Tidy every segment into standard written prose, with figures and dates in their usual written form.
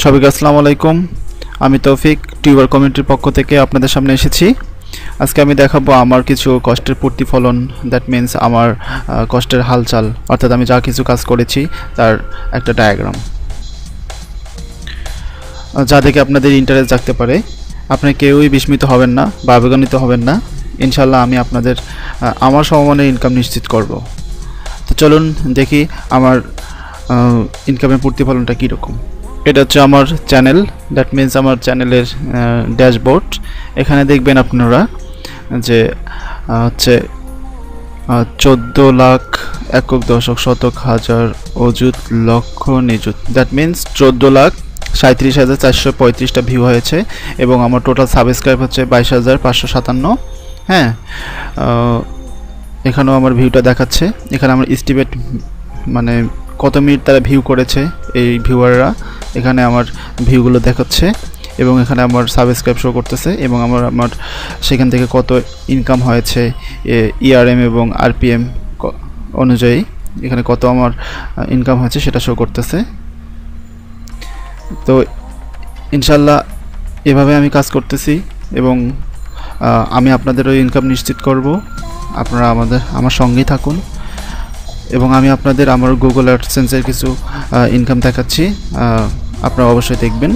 সবাইকে আসসালামু আলাইকুম। আমি তৌফিক টিউবার কমিউনিটির পক্ষ থেকে আপনাদের সামনে এসেছি। আজকে আমি দেখাবো আমার কিছু কষ্টের প্রতিফলন, দ্যাট মিন্স আমার কষ্টের হালচাল, অর্থাৎ আমি যা কিছু কাজ করেছি তার একটা ডায়াগ্রাম, যা দেখে আপনাদের ইন্টারেস্ট জাগতে পারে। আপনি কেউই বিস্মিত হবেন না বা আবেগান্বিত হবেন না। ইনশাল্লাহ আমি আপনাদের আমার সমমানের ইনকাম নিশ্চিত করব। তো চলুন দেখি আমার ইনকামের প্রতিফলনটা কীরকম। এটা হচ্ছে আমার চ্যানেল, দ্যাট মিন্স আমার চ্যানেলের ড্যাশবোর্ড। এখানে দেখবেন আপনারা যে হচ্ছে 14 লাখ একক দশক শতক হাজার অযুত লক্ষ নিযুত, দ্যাট মিন্স 14,37,435টা ভিউ হয়েছে এবং আমার টোটাল সাবস্ক্রাইব হচ্ছে 22,557। হ্যাঁ, এখানেও আমার ভিউটা দেখাচ্ছে। এখানে আমার এস্টিমেট মানে কত মিনিট তারা ভিউ করেছে এই ভিউয়াররা, এখানে আমার ভিউগুলো দেখাচ্ছে এবং এখানে আমার সাবস্ক্রাইব শো করতেছে এবং আমার সেখান থেকে কত ইনকাম হয়েছে ইআরএম এবং আরপিএম অনুযায়ী এখানে কত আমার ইনকাম হয়েছে সেটা শো করতেছে। তো ইনশাল্লাহ এভাবে আমি কাজ করতেছি এবং আমি আপনাদেরও ইনকাম নিশ্চিত করব। আপনারা আমার সঙ্গেই থাকুন এবং আমি আপনাদের আমার গুগল অ্যাডসেন্সের কিছু ইনকাম দেখাচ্ছি, আপনারা অবশ্যই দেখবেন।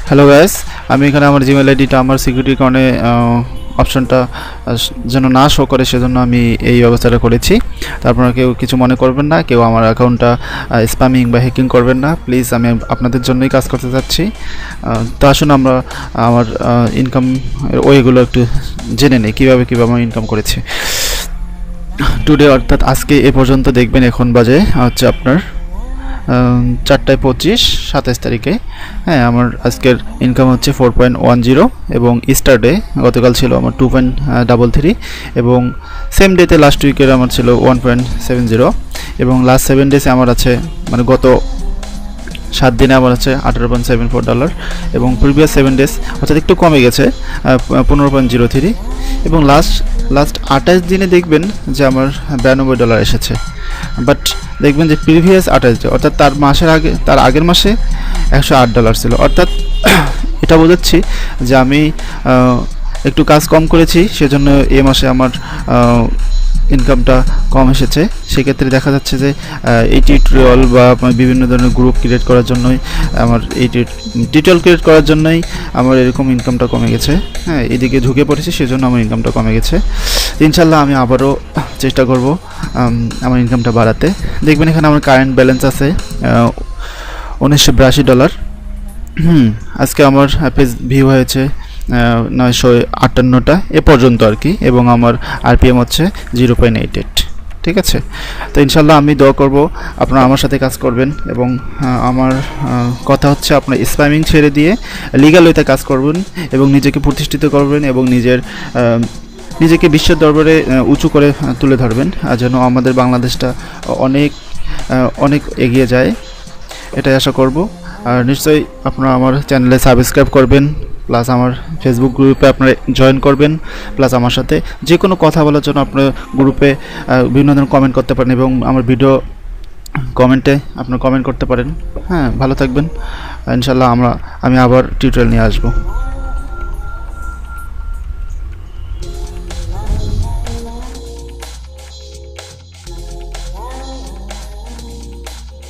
হ্যালো গাইস, আমি এখানে আমার জিমেল আইডিটা আমার সিকিউরিটির কারণে অপশনটা যেন না শো করে সেজন্য আমি এই ব্যবস্থাটা করেছি। তারপরে কেউ কিছু মনে করবেন না, কেউ আমার অ্যাকাউন্টটা স্প্যামিং বা হ্যাকিং করবেন না প্লিজ। আমি আপনাদের জন্যই কাজ করতে চাচ্ছি। তো আসুন আমরা আমার ইনকাম ওয়েগুলো একটু জেনে নিই, কীভাবে আমি ইনকাম করেছি টুডে, অর্থাৎ আজকে এ পর্যন্ত দেখবেন। এখন বাজে হচ্ছে আপনার 4:25, 27 তারিখে। হ্যাঁ, আমার আজকের ইনকাম হচ্ছে 4.10 এবং স্টারডে গতকাল ছিল আমার 2.33 এবং সেম ডেতে লাস্ট উইকের আমার ছিল 1.70 এবং লাস্ট 7 ডেজে আমার আছে মানে গত 7 দিনে আমার আছে $18.74 এবং প্রিভিয়াস 7 ডেজ অর্থাৎ একটু কমে গেছে 15.03 এবং লাস্ট 28 দিনে দেখবেন যে আমার $92 এসেছে। বাট দেখবেন যে প্রিভিয়াস 28 ডে অর্থাৎ তার আগের মাসে $108 ছিল, অর্থাৎ এটা বোঝাচ্ছি যে আমি একটু কাজ কম করেছি সেজন্য এই মাসে আমার ইনকামটা কম এসেছে। সেক্ষেত্রে দেখা যাচ্ছে যে এই টিউটোরিয়াল বা বিভিন্ন ধরনের গ্রুপ ক্রিয়েট করার জন্যই আমার এই টিউটোরিয়াল ক্রিয়েট করার জন্যই আমার এরকম ইনকামটা কমে গেছে। হ্যাঁ, এদিকে ঝুঁকে পড়েছি সেজন্য আমার ইনকামটা কমে গেছে। ইনশাল্লাহ আমি আবারও চেষ্টা করব আমার ইনকামটা বাড়াতে। দেখবেন এখানে আমার কারেন্ট ব্যালেন্স আছে $1982। আজকে আমার পেজ ভিউ হয়েছে 958টা এ পর্যন্ত আর কি, এবং আমার আরপিএম হচ্ছে 0.88। ঠিক আছে, তো ইনশাল্লাহ আমি দোয়া করব আপনারা আমার সাথে কাজ করবেন এবং আমার কথা হচ্ছে আপনার স্প্যামিং ছেড়ে দিয়ে লিগ্যাল ওয়েতে কাজ করবেন এবং নিজেকে প্রতিষ্ঠিত করবেন এবং নিজেকে বিশ্বের দরবারে উঁচু করে তুলে ধরবেন যেন আমাদের বাংলাদেশটা অনেক এগিয়ে যায়, এটাই আশা করব। আর নিশ্চয়ই আপনারা আমার চ্যানেলে সাবস্ক্রাইব করবেন, প্লাস আমার ফেসবুক গ্রুপে আপনারা জয়েন করবেন, প্লাস আমার সাথে যে কোনো কথা বলার জন্য আপনার গ্রুপে বিভিন্ন ধরনের কমেন্ট করতে পারেন এবং আমার ভিডিও কমেন্টে আপনারা কমেন্ট করতে পারেন। হ্যাঁ, ভালো থাকবেন। ইনশাল্লাহ আমি আবার টিউটোরিয়াল নিয়ে আসবো।